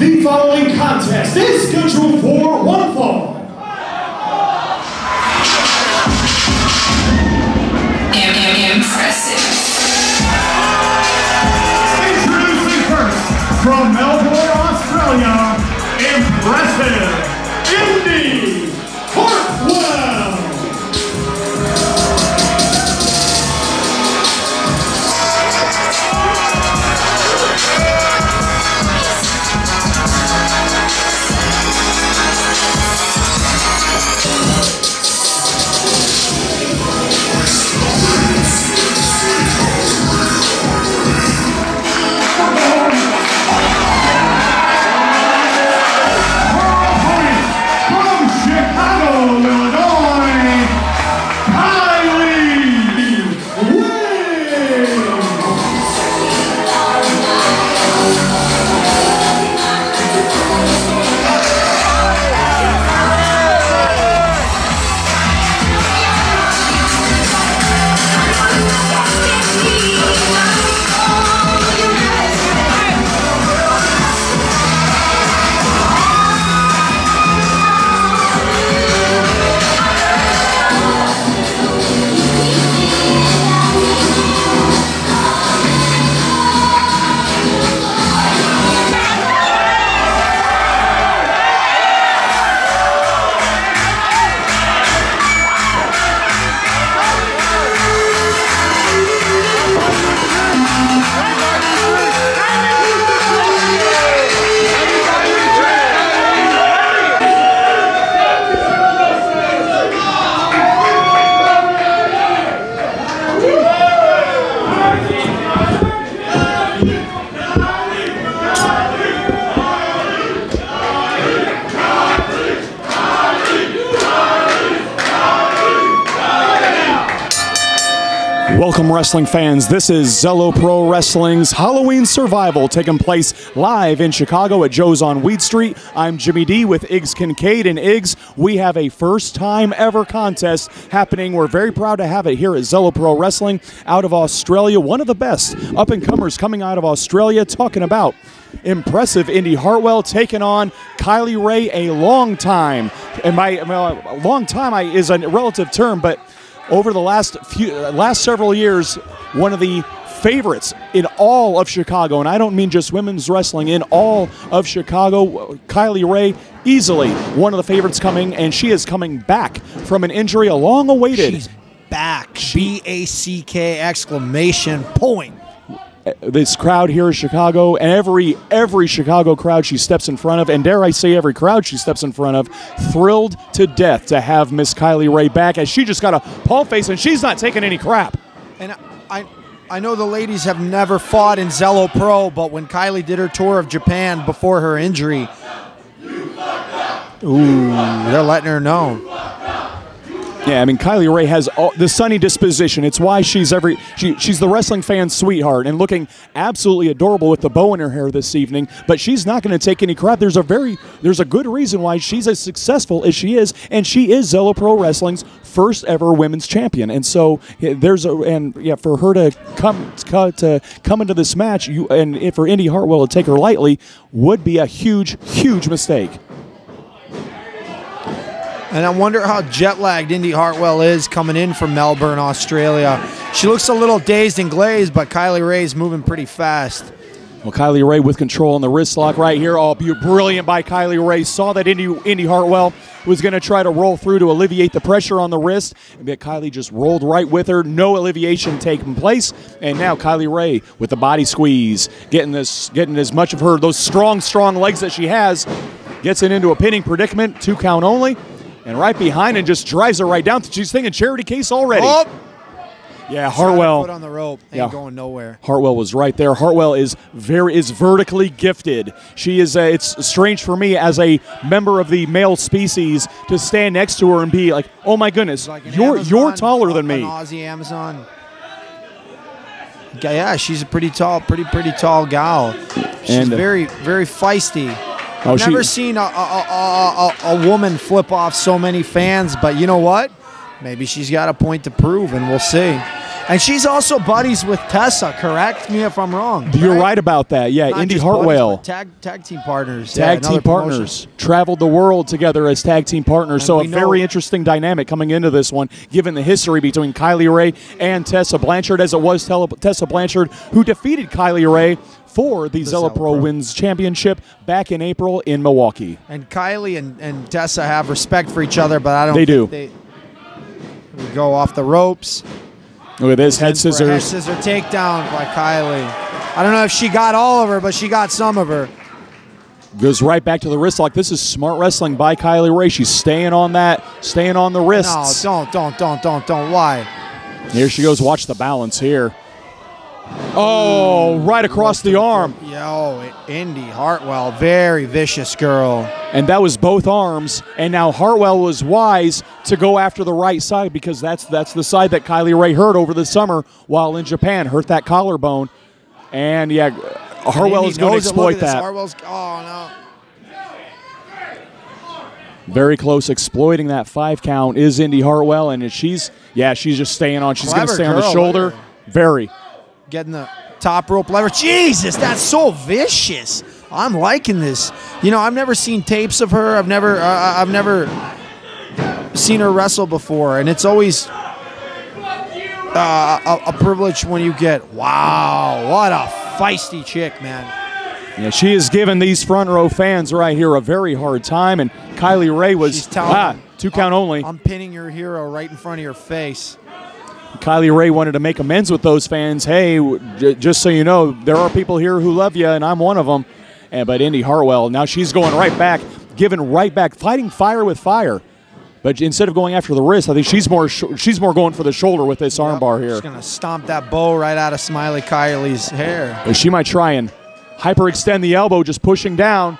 The following contest is scheduled for one fall. Impressive. Introducing first, from Melbourne, Australia, impressive, Indy Hartwell. Welcome, wrestling fans. This is Zelo Pro Wrestling's Halloween Survival, taking place live in Chicago at Joe's on Weed Street. I'm Jimmy D with Iggs Kincaid, and Iggs, we have a first-time ever contest happening. We're very proud to have it here at Zelo Pro Wrestling out of Australia. One of the best up-and-comers coming out of Australia, talking about impressive Indy Hartwell taking on Kylie Rae, a long time. And by long time is a relative term, but over the last several years, one of the favorites in all of Chicago, and I don't mean just women's wrestling, in all of Chicago. Kylie Rae, easily one of the favorites coming, and she is coming back from an injury, a long-awaited. She's back. B-A-C-K exclamation point. This crowd here in Chicago, and every Chicago crowd she steps in front of, and dare I say every crowd she steps in front of, thrilled to death to have Miss Kylie Rae back, as she just got a palm face and she's not taking any crap. And I know the ladies have never fought in Zelo Pro, but when Kylie did her tour of Japan before her injury, ooh, they're letting her know. Yeah, I mean, Kylie Rae has the sunny disposition. It's why she's the wrestling fan's sweetheart, and looking absolutely adorable with the bow in her hair this evening. But she's not going to take any crap. There's a good reason why she's as successful as she is, and she is Zelo Pro Wrestling's first ever women's champion. And so for her to come into this match, and for Indy Hartwell to take her lightly would be a huge mistake. And I wonder how jet-lagged Indy Hartwell is coming in from Melbourne, Australia. She looks a little dazed and glazed, but Kylie Rae's moving pretty fast. Well, Kylie Rae with control on the wrist lock right here. Oh, brilliant by Kylie Rae. Saw that Indy Hartwell was going to try to roll through to alleviate the pressure on the wrist, but Kylie just rolled right with her. No alleviation taking place, and now Kylie Rae with the body squeeze, getting as much of those strong legs that she has, gets it into a pinning predicament, 2 count only. And right behind and just drives her right down. She's thinking charity case already. Oh. Yeah, Hartwell. Foot on the rope, ain't going nowhere. Hartwell was right there. Hartwell is vertically gifted. She is. It's strange for me as a member of the male species to stand next to her and be like, "Oh my goodness, like you're taller than me." An Aussie Amazon. Yeah, she's a pretty tall gal. She's very feisty. I've never seen a woman flip off so many fans, but you know what? Maybe she's got a point to prove, and we'll see. And she's also buddies with Tessa, correct me if I'm wrong. You're right about that. Yeah, Not Indy just Hartwell. buddies, but tag team partners. Tag team partners. Traveled the world together as tag team partners. So a very interesting dynamic coming into this one, given the history between Kylie Rae and Tessa Blanchard, as it was Tessa Blanchard who defeated Kylie Rae for the Zelo Pro Women's Championship back in April in Milwaukee. And Kylie and Tessa have respect for each other, but I don't think they go off the ropes. Look at this, head scissors. Head scissor takedown by Kylie. I don't know if she got all of her, but she got some of her. Goes right back to the wrist lock. This is smart wrestling by Kylie Rae. She's staying on that, staying on the wrists. No, don't. Why? Here she goes. Watch the balance here. Oh, right across the arm. Yo, Indy Hartwell, very vicious girl. And that was both arms. And now Hartwell was wise to go after the right side because that's the side that Kylie Rae hurt over the summer while in Japan. Hurt that collarbone. And, yeah, Hartwell is going to exploit that. Hartwell's, oh, no. Very close, exploiting that 5 count is Indy Hartwell. And she's just staying on. She's going to stay on the shoulder. Very. Getting the top rope lever. Jesus, that's so vicious. I'm liking this. You know, I've never seen tapes of her. I've never seen her wrestle before, and it's always a privilege when you get, wow, what a feisty chick, man. Yeah, she has given these front row fans right here a very hard time, and Kylie Rae was 2 count only. I'm pinning your hero right in front of your face. Kylie Rae wanted to make amends with those fans. Hey, just so you know, there are people here who love you, and I'm one of them. But Indy Hartwell, now she's going right back, giving right back, fighting fire with fire. But instead of going after the wrist, I think she's more going for the shoulder with this armbar here. She's going to stomp that bow right out of Smiley Kylie's hair. She might try and hyperextend the elbow, just pushing down.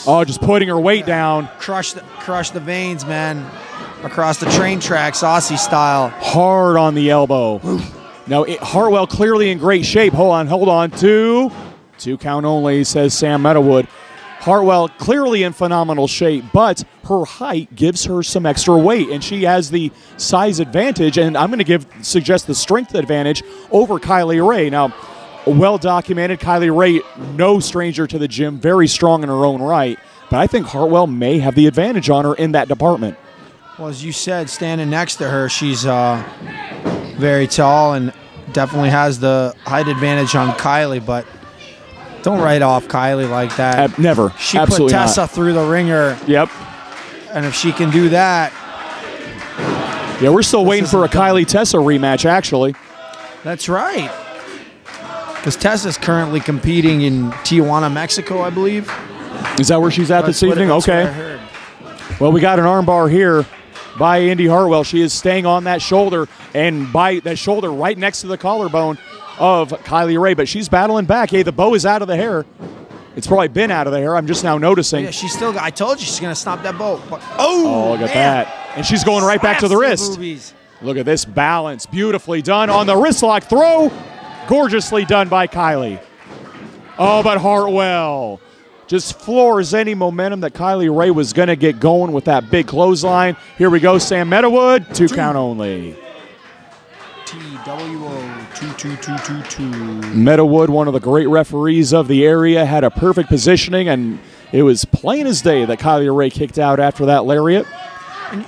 Oh, just putting her weight down. Crush the veins, man. Across the train tracks, Aussie style. Hard on the elbow. Now, Hartwell clearly in great shape. Hold on. 2 count only, says Sam Meadowood. Hartwell clearly in phenomenal shape, but her height gives her some extra weight, and she has the size advantage, and I'm going to suggest the strength advantage over Kylie Rae. Now, well documented, Kylie Rae, no stranger to the gym, very strong in her own right, but I think Hartwell may have the advantage on her in that department. Well, as you said, standing next to her, she's very tall and definitely has the height advantage on Kylie, but don't write off Kylie like that. Never. She Absolutely put Tessa not. through the ringer. Yep. And if she can do that. Yeah, we're still waiting for a Kylie-Tessa rematch, actually. That's right. Because Tessa's currently competing in Tijuana, Mexico, I believe. Is that where she's at this evening? Okay. Well, we got an armbar here by Indy Hartwell. She is staying on that shoulder, and by that shoulder right next to the collarbone of Kylie Rae, but she's battling back. Hey, the bow is out of the hair. It's probably been out of the hair. I'm just now noticing. Yeah, she's still. I told you she's going to stop that bow. Look at that. And she's going right back to the wrist. Look at this balance. Beautifully done on the wrist lock throw. Gorgeously done by Kylie. Oh, but Hartwell just floors any momentum that Kylie Rae was going to get going with that big clothesline. Here we go, Sam Meadowood, 2 count only. TWO 22222. Meadowood, one of the great referees of the area, had a perfect positioning, and it was plain as day that Kylie Rae kicked out after that lariat. And,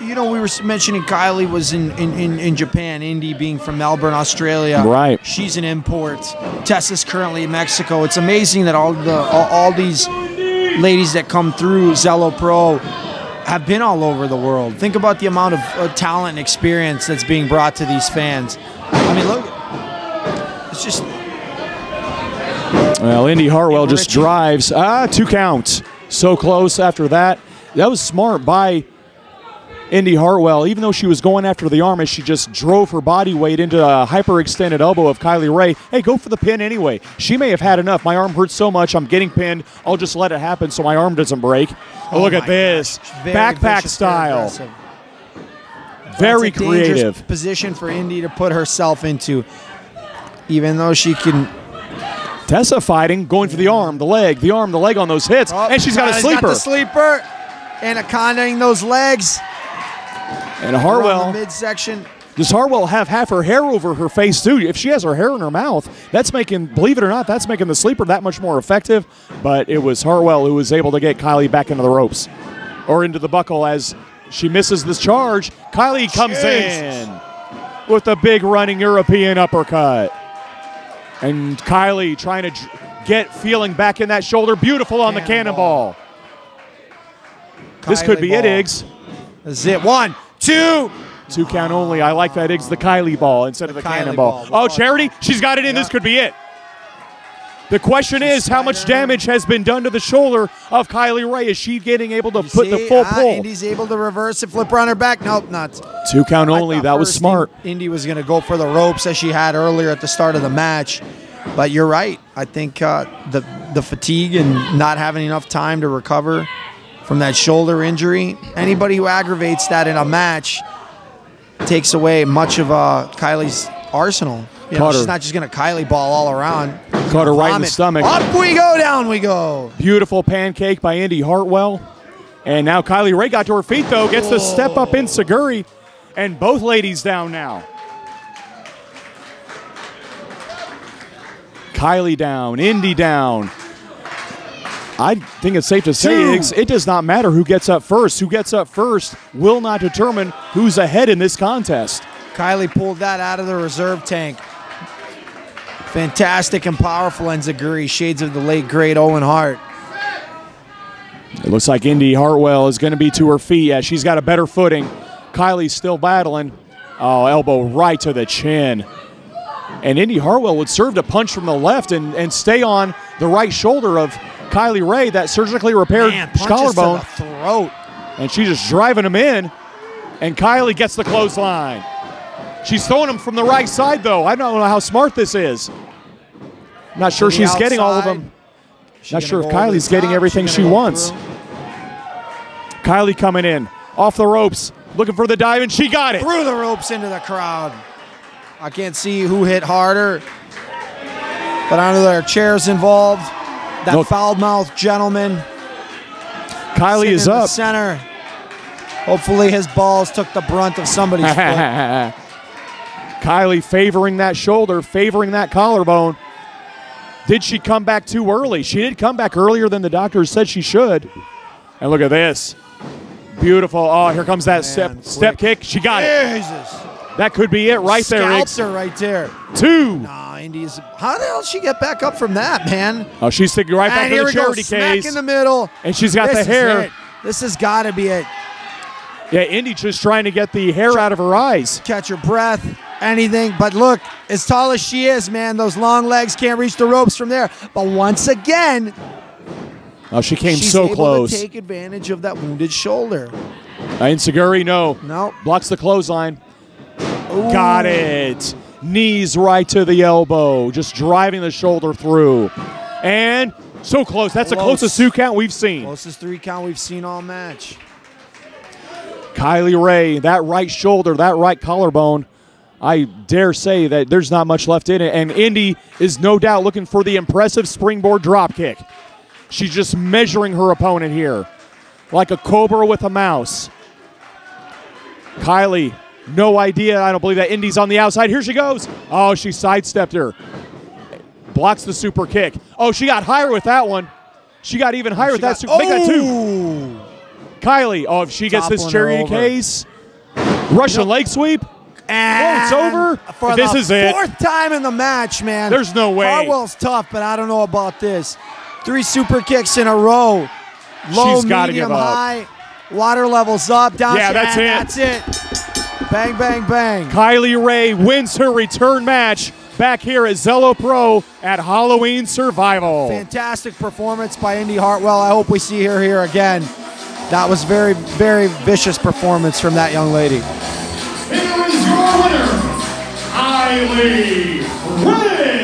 you know, we were mentioning Kylie was in Japan, Indy being from Melbourne, Australia. Right. She's an import. Tessa's currently in Mexico. It's amazing that all these ladies that come through Zelo Pro have been all over the world. Think about the amount of talent and experience that's being brought to these fans. I mean, look, it's just... Well, Indy Hartwell just drives. 2 counts. So close after that. That was smart by Indy Hartwell, even though she was going after the arm, as she just drove her body weight into a hyperextended elbow of Kylie Rae. Hey, go for the pin anyway. She may have had enough. My arm hurts so much, I'm getting pinned. I'll just let it happen so my arm doesn't break. Oh, look at this. Backpack style. Very creative. Position for Indy to put herself into, even though she can... Tessa fighting, going for the arm, the leg, the arm, the leg on those hits, and she's got a sleeper. Got the sleeper. Anaconda-ing those legs. And Hartwell, midsection. Does Hartwell have half her hair over her face too? If she has her hair in her mouth, that's making, believe it or not, that's making the sleeper that much more effective. But it was Hartwell who was able to get Kylie back into the ropes, or into the buckle as she misses this charge. Kylie comes in with a big running European uppercut. And Kylie trying to get feeling back in that shoulder. Beautiful on the cannonball. This could be it, Iggs. This is it. 1, 2. 2 count only. I like that, Iggs, the Kylie ball instead of the cannonball. Oh, Charity, she's got it in. This could be it. The question is, how much damage has been done to the shoulder of Kylie Rae? Is she getting able to put the full pull? Indy's able to reverse it, flip her on her back. Nope, not. 2 count only. That was smart. Indy was going to go for the ropes as she had earlier at the start of the match. But you're right. I think the fatigue and not having enough time to recover from that shoulder injury, anybody who aggravates that in a match takes away much of Kylie's arsenal. You know, she's not just going to Kylie ball all around. Caught her right in the stomach. Up we go, down we go. Beautiful pancake by Indy Hartwell. And now Kylie Rae got to her feet, though. Gets the step up in Seguri. And both ladies down now. Kylie down, Indy down. I think it's safe to say, Iggs, it does not matter who gets up first. Who gets up first will not determine who's ahead in this contest. Kylie pulled that out of the reserve tank. Fantastic and powerful enziguri, shades of the late, great Owen Hart. It looks like Indy Hartwell is going to be to her feet. Yeah, she's got a better footing. Kylie's still battling. Oh, elbow right to the chin. And Indy Hartwell would serve to punch from the left and stay on the right shoulder of Kylie Rae, that surgically repaired collarbone. To the throat. And she's just driving him in. And Kylie gets the clothesline. She's throwing him from the right side, though. I don't know how smart this is. Not sure she's getting all of them. Not sure if Kylie's getting everything she wants. Kylie coming in. Off the ropes. Looking for the dive, and she got it. Through the ropes into the crowd. I can't see who hit harder. But I know there are chairs involved. That foul-mouthed gentleman. Kylie is up. The center. Hopefully his balls took the brunt of somebody's foot. Kylie favoring that shoulder, favoring that collarbone. Did she come back too early? She did come back earlier than the doctors said she should. And look at this. Beautiful. Oh, here comes that step kick. She got it. That could be it right there. Scalps her right there. 2. Nah, Indy's. How the hell did she get back up from that, man? Oh, she's sticking right back to the charity case. Smack in the middle. And she's got the hair. This has got to be it. Yeah, Indy just trying to get the hair out of her eyes. Catch her breath, anything. But look, as tall as she is, man, those long legs can't reach the ropes from there. But once again, oh, she came so close. She's able to take advantage of that wounded shoulder. Seguri, no. Blocks the clothesline. Ooh. Got it. Knees right to the elbow. Just driving the shoulder through. And so close. That's the closest 2 count we've seen. Closest 3 count we've seen all match. Kylie Rae, that right shoulder, that right collarbone, I dare say that there's not much left in it. And Indy is no doubt looking for the impressive springboard drop kick. She's just measuring her opponent here like a cobra with a mouse. Kylie, no idea. I don't believe that. Indy's on the outside. Here she goes. Oh, she sidestepped her. Blocks the super kick. Oh, she got higher with that one. She got even higher with that super. Make that 2. Kylie, oh, if she gets this charity case. Russian leg sweep. And it's over. For this the is it. 4th time in the match, man. There's no way. Hartwell's tough, but I don't know about this. 3 super kicks in a row. Low, medium, high. Water levels up, down. Yeah, that's it. That's it. Bang, bang, bang. Kylie Rae wins her return match back here at Zelo Pro at Halloween Survival. Fantastic performance by Indy Hartwell. I hope we see her here again. That was very, very vicious performance from that young lady. Here is your winner, Kylie Rae.